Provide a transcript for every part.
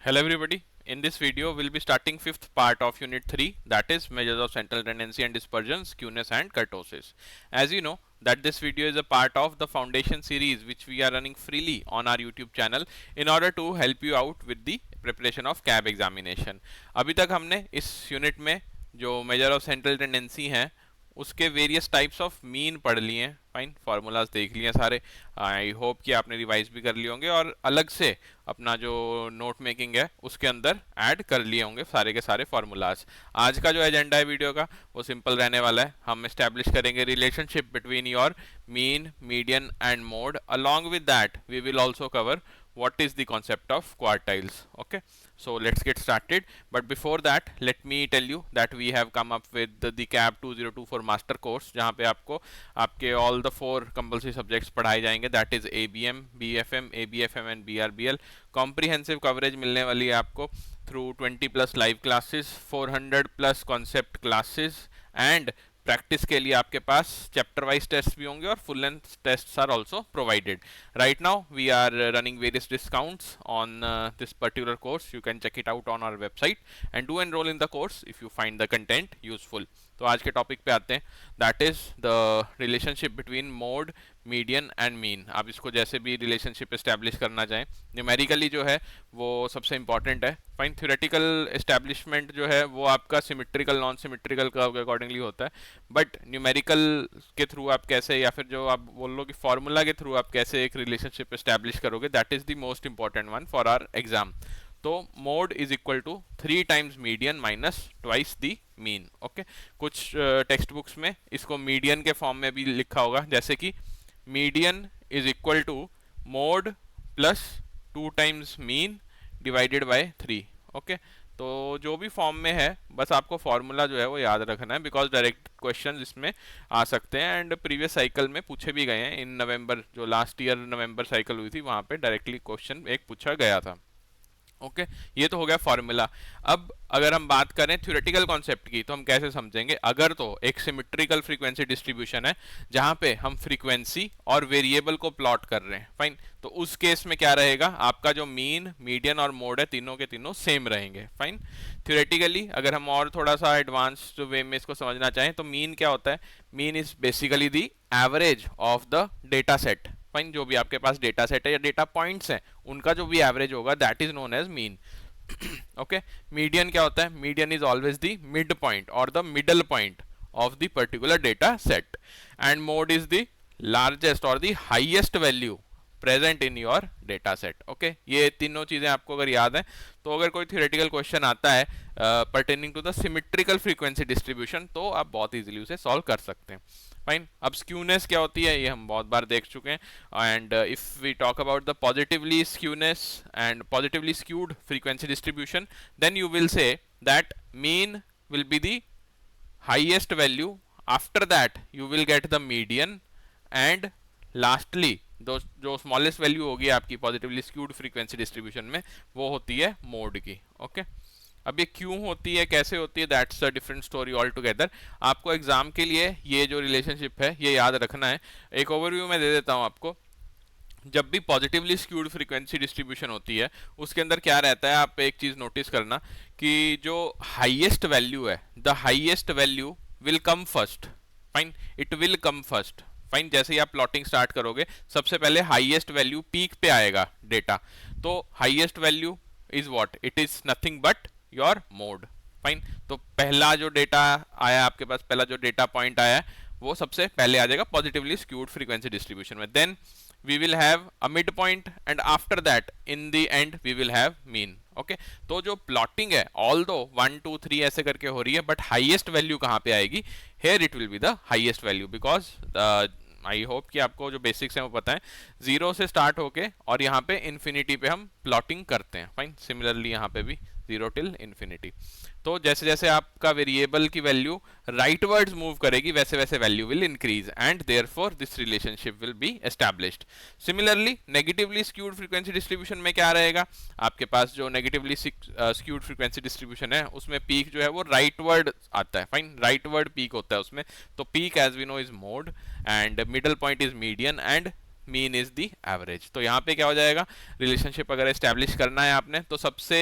Hello everybody. In this video, we'll be starting fifth part of Unit 3, that is measures of central tendency and dispersion, skewness and kurtosis. As you know, that this video is a part of the foundation series which we are running freely on our YouTube channel in order to help you out with the preparation of CAB examination. अभी तक हमने इस unit में जो measure of central tendency हैं उसके various types of mean पढ़ लिए हैं, फाइन, फार्मूलाज देख लिए सारे. आई होप कि आपने रिवाइज भी कर लिए होंगे और अलग से अपना जो नोट मेकिंग है उसके अंदर ऐड कर लिए होंगे सारे के सारे फार्मूलाज. आज का जो एजेंडा है वीडियो का वो सिंपल रहने वाला है. हम एस्टेब्लिश करेंगे relationship between your mean, median and mode. Along with that we will also cover what is the concept of quartiles. Okay, so let's get started, but before that let me tell you that we have come up with the CAB 2024 master course जहाँ पे आपको आपके all the 4 compulsory subjects पढ़ाए जाएंगे, that is ABM, BFM, ABFM and BRBL. comprehensive coverage मिलने वाली है आपको through 20 plus live classes, 400 plus concept classes and practice के लिए आपके पास चैप्टर वाइज टेस्ट भी होंगे और full length tests are also provided. Right now we are running various discounts on this particular course. You can check it out on our website and do enroll in the course if you find the content useful. तो आज के topic पे आते हैं, that is the relationship between mode, median and mean. आप इसको जैसे भी रिलेशनशिप एस्टैब्लिश करना चाहें, न्यूमेरिकली जो है वो सबसे इंपॉर्टेंट है. फाइन, थ्योरेटिकल एस्टैब्लिशमेंट जो है वो आपका सिमेट्रिकल नॉन सिमेट्रिकल का अकॉर्डिंगली होता है, बट न्यूमेरिकल के थ्रू आप कैसे, या फिर जो आप बोल लो कि फॉर्मूला के थ्रू आप कैसे एक रिलेशनशिप एस्टैब्लिश करोगे, that is the most important one for our exam. तो mode is equal to 3 times median minus twice the mean. Okay, कुछ टेक्स्ट बुक्स में इसको मीडियन के फॉर्म में भी लिखा होगा, जैसे कि median is equal to mode plus 2 times mean divided by 3. Okay, तो जो भी फॉर्म में है बस आपको फॉर्मूला जो है वो याद रखना है, बिकॉज डायरेक्ट क्वेश्चन इसमें आ सकते हैं एंड प्रीवियस साइकिल में पूछे भी गए हैं. इन नवंबर, जो लास्ट ईयर नवंबर साइकिल हुई थी, वहां पे डायरेक्टली क्वेश्चन एक पूछा गया था. ओके, ये तो हो गया फॉर्मूला. अब अगर हम बात करें थ्योरेटिकल कॉन्सेप्ट की तो हम कैसे समझेंगे. अगर तो एक सिमेट्रिकल फ्रीक्वेंसी डिस्ट्रीब्यूशन है जहां पे हम फ्रीक्वेंसी और वेरिएबल को प्लॉट कर रहे हैं, फाइन, तो उस केस में क्या रहेगा, आपका जो मीन, मीडियन और मोड है तीनों के तीनों सेम रहेंगे. फाइन, थ्योरेटिकली अगर हम और थोड़ा सा एडवांस्ड वे में इसको समझना चाहें तो मीन क्या होता है. Mean is basically the average of the data set. Fine, जो भी आपके पास डेटा सेट है या डेटा पॉइंट्स हैं उनका जो भी एवरेज होगा that is known as mean. Okay, median क्या होता है. Median is always the mid point और the middle point of the particular data set. And mode is the largest और the highest value present in your data set. Okay, ये तीनों चीजें आपको अगर याद है तो अगर कोई थ्योरेटिकल क्वेश्चन आता है pertaining to the symmetrical frequency distribution तो आप बहुत इजीली उसे सॉल्व कर सकते हैं. फाइन, अब स्क्यूनेस क्या होती है ये हम बहुत बार देख चुके हैं. And if we talk about the positively skewness and positively skewed frequency distribution, then you will say that mean will be the highest value, after that you will get the median and lastly जो smallest value होगी आपकी positively skewed frequency distribution में वो होती है mode की. Okay, अब ये क्यों होती है, कैसे होती है, that's a different story all together. आपको एग्जाम के लिए ये जो रिलेशनशिप है ये याद रखना है. एक ओवरव्यू में दे देता हूं आपको. जब भी पॉजिटिवली स्क्यूड फ्रीक्वेंसी डिस्ट्रीब्यूशन होती है उसके अंदर क्या रहता है, आप एक चीज नोटिस करना कि जो हाईएस्ट वैल्यू है, the highest value will come first. Fine, it will come first. Fine, जैसे ही आप प्लॉटिंग स्टार्ट करोगे सबसे पहले हाईएस्ट वैल्यू पीक पे आएगा डेटा. तो highest value is what, it is nothing but your mode. Fine, तो पहला जो डेटा आया आपके पास, पहला जो डेटा पॉइंट आया वो सबसे पहले आ जाएगा पॉजिटिवली स्क्यूड फ्रीक्वेंसी डिस्ट्रीब्यूशन में. Then we will have a midpoint and after that in the end we will have mean. Okay, तो जो प्लॉटिंग है ऑल दो 1 2 3 ऐसे करके हो रही है, बट हाईएस्ट वैल्यू कहाँ पे आएगी, here it will be the highest value, because I hope कि आपको जो बेसिक्स हैं वो पता है. जीरो से स्टार्ट होके और यहाँ पे इन्फिनिटी पे हम प्लॉटिंग करते हैं. फाइन, सिमिलरली यहाँ पे भी जीरो टिल इन्फिनिटी. तो जैसे जैसे आपका वेरिएबल की वैल्यू राइटवर्ड्स मूव करेगी वैसे वैसे value will increase and therefore this relationship will be established. Similarly negatively skewed frequency distribution में क्या रहेगा, आपके पास जो नेगेटिवली स्क्यूड फ्रीक्वेंसी डिस्ट्रीब्यूशन है उसमें पीक जो है वो राइटवर्ड आता है. फाइन, राइटवर्ड पीक होता है उसमें. तो peak as we know is mode and middle point is median and mean is the average. तो यहाँ पे क्या हो जाएगा, रिलेशनशिप अगर एस्टेब्लिश करना है आपने तो सबसे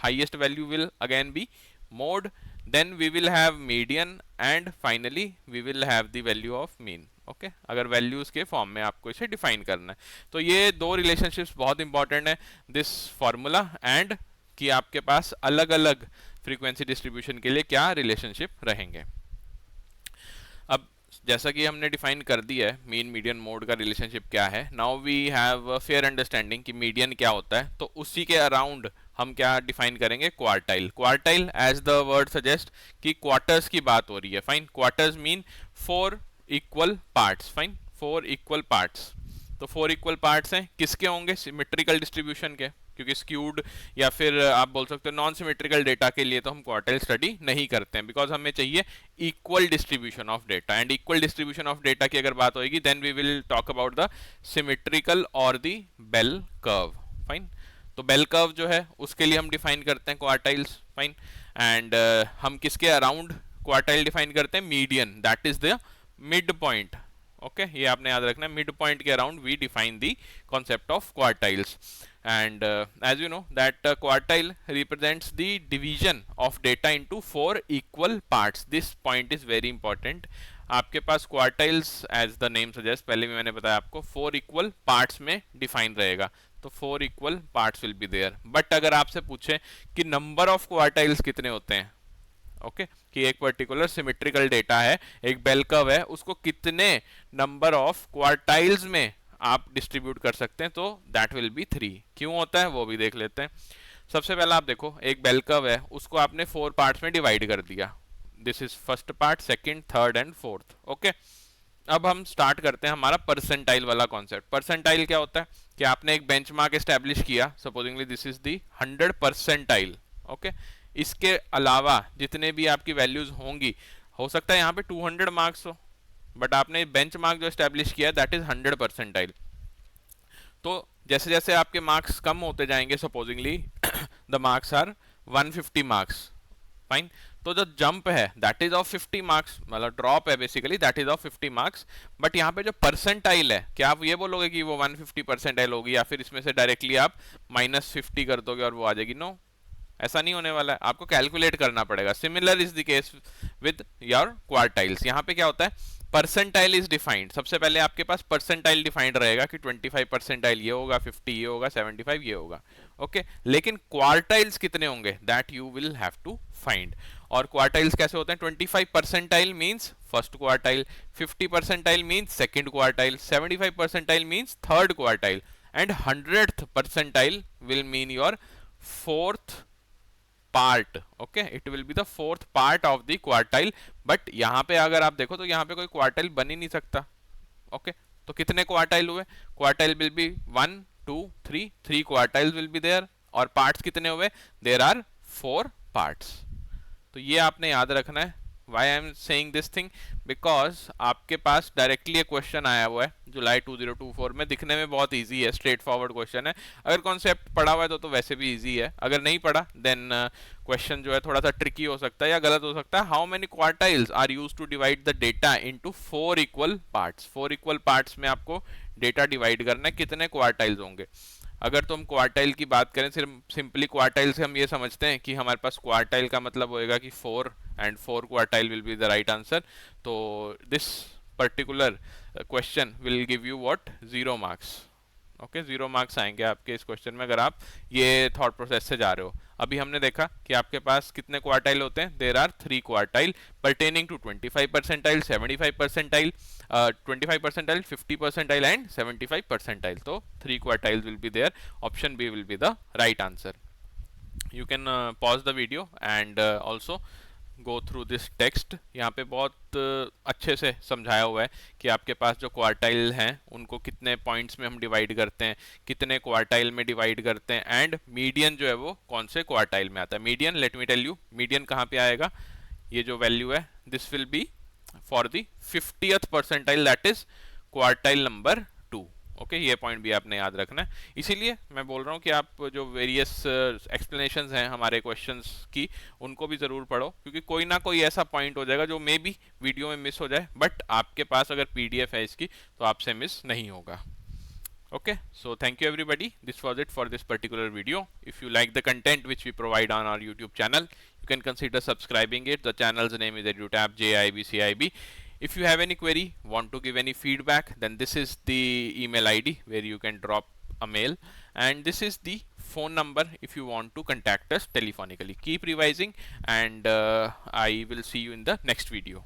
highest value will again be mode, then we will have median and finally we will have the value of mean. Okay, अगर वैल्यूज के फॉर्म में आपको इसे डिफाइन करना है तो ये दो रिलेशनशिप्स बहुत इंपॉर्टेंट है, दिस फॉर्मूला एंड कि आपके पास अलग अलग फ्रीक्वेंसी डिस्ट्रीब्यूशन के लिए क्या रिलेशनशिप रहेंगे। अब जैसा कि हमने डिफाइन कर दिया है मीन मीडियन मोड का रिलेशनशिप क्या है, now we have fair understanding कि मीडियन क्या होता है, तो उसी के अराउंड हम क्या डिफाइन करेंगे, quartile. Quartile as the word suggest कि क्वार्टर्स की बात हो रही है, fine. Quarters mean 4 equal parts, fine, 4 equal parts. तो 4 इक्वल पार्ट्स हैं, किसके होंगे, सिमेट्रिकल डिस्ट्रीब्यूशन के, क्योंकि स्क्यूड या फिर आप बोल सकते हो नॉन सिमेट्रिकल डेटा के लिए तो हम क्वार्टाइल स्टडी नहीं करते हैं, बिकॉज हमें चाहिए equal distribution of data. And equal distribution of data की अगर बात होगी then we will talk about the symmetrical और द बेल कर्व, फाइन। तो बेल कर्व जो है उसके लिए हम डिफाइन करते हैं क्वार्टाइल्स, फाइन। एंड हम किसके अराउंड क्वार्टाइल डिफाइन करते हैं, median, that is the mid point. Okay, ये आपने याद रखना है, मिड पॉइंट के around we define the concept of quartiles. And as you know that quartile represents the division of data into 4 equal parts. This point is very important. आपके पास quartiles as the name suggests, पहले भी मैंने बताया आपको, 4 equal parts में define रहेगा, तो 4 equal parts will be there. But अगर आपसे पूछे कि number of quartiles कितने होते हैं, ओके, कि एक पर्टिकुलर सिमेट्रिकल डेटा है, एक बेल कर्व है, उसको कितने नंबर ऑफ क्वार्टाइल्स में आप डिस्ट्रीब्यूट कर सकते हैं, तो दैट विल बी 3। क्यों होता है वो भी देख लेते हैं। सबसे पहला आप देखो, एक बेल कर्व है, उसको आपने 4 पार्ट्स में डिवाइड कर दिया, this is first part, second, third and fourth. Okay, अब हम स्टार्ट करते हैं हमारा परसेंटाइल वाला कॉन्सेप्ट। परसेंटाइल क्या होता है कि आपने एक बेंचमार्क एस्टैब्लिश किया, supposedly this is the 100 percentile. Okay, इसके अलावा जितने भी आपकी वैल्यूज होंगी, हो सकता है यहाँ पे 200 मार्क्स हो, बट आपने बेंचमार्क जो एस्टैब्लिश किया दैट इज 100 परसेंटाइल। तो जैसे जैसे आपके मार्क्स कम होते जाएंगे, supposingly the marks are 150 marks, fine, तो जो जंप है दैट इज ऑफ 50 मार्क्स, मतलब ड्रॉप है basically that is of 50 marks. But यहाँ पे जो परसेंटाइल है, क्या आप ये बोलोगे कि वो 150 परसेंटाइल होगी, या फिर इसमें से डायरेक्टली आप -50 कर दोगे और वो आ जाएगी? नो, ऐसा नहीं होने वाला है, आपको कैलकुलेट करना पड़ेगा। Similar is the case with your quartiles. यहाँ पे क्या होता है, परसेंटाइल इज डिफाइंड, सबसे पहले आपके पास परसेंटाइल डिफाइंड रहेगा कि 25 परसेंटाइल ये होगा, 50 ये होगा, 75 ये होगा। ओके, लेकिन क्वार्टाइल्स कितने होंगे that you will have to find. और क्वार्टाइल्स कैसे होते हैं, 25 percentile means first quartile, 50 percentile means second quartile, 75 percentile means third quartile, and 100th percentile will mean your fourth part. Okay, it will be the fourth part of the quartile. But यहाँ पे अगर आप देखो तो यहाँ पे कोई quartile बन ही नहीं सकता। ओके, तो कितने क्वार्टाइल हुए, quartile will be 1 2 3, 3 quartiles will be there, और पार्ट्स कितने हुए, देयर आर 4 पार्ट्स। तो ये आपने याद रखना है। Why I am saying this thing? Because आपके पास डायरेक्टली एक क्वेश्चन आया हुआ है जुलाई 2024 में, दिखने में बहुत इजी है, स्ट्रेट फॉरवर्ड क्वेश्चन है। अगर कॉन्सेप्ट पढ़ा हुआ है तो वैसे भी इजी है, अगर नहीं पढ़ा देन क्वेश्चन जो है थोड़ा सा ट्रिकी हो सकता है या गलत हो सकता है। How many quartiles are used to divide the data into 4 equal parts. 4 equal parts में आपको डेटा डिवाइड करना है, कितने क्वार्टाइल्स होंगे। अगर तो हम क्वार्टाइल की बात करें, सिर्फ सिंपली क्वार्टाइल से हम ये समझते हैं कि हमारे पास क्वार्टाइल का मतलब होएगा कि 4 and 4 quartile will be the right answer. तो this particular question will give you what, 0 marks. Okay, 0 marks आएंगे आपके इस क्वेश्चन में अगर आप ये थॉट प्रोसेस से जा रहे हो। अभी हमने देखा कि आपके पास कितने क्वार्टाइल होते हैं, there are 3 quartile pertaining to 25 percentile, 75 percentile, 25 percentile, 50 percentile and 75 percentile. तो 3 quartiles will be there, option B will be the right answer. You can pause the video and also go through this text। यहाँ पे बहुत अच्छे से समझाया हुआ है कि आपके पास जो क्वार्टाइल हैं उनको कितने पॉइंट्स में हम डिवाइड करते हैं, कितने क्वार्टाइल में डिवाइड करते हैं, एंड मीडियन जो है वो कौन से क्वार्टाइल में आता है। Median, let me tell you, median कहाँ पे आएगा, ये जो वैल्यू है this will be for the 50th percentile, that is quartile number 2। Okay, ये पॉइंट भी आपने याद रखना है। इसीलिए मैं बोल रहा हूँ कि आप जो वेरियस एक्सप्लेनेशंस हैं हमारे क्वेश्चंस की, उनको भी ज़रूर पढ़ो, क्योंकि कोई ना कोई ऐसा पॉइंट हो जाएगा जो मे बी वीडियो में मिस हो जाए, बट आपके पास अगर पीडीएफ है इसकी तो आपसे मिस नहीं होगा। Okay, so thank you everybody. This was it for this particular video. If you like the content which we provide on our YouTube channel, you can consider subscribing it. The channel's name is EduTap JIBCIB. If you have any query, want to give any feedback, then this is the email ID where you can drop a mail, and this is the phone number if you want to contact us telephonically. Keep revising, and I will see you in the next video.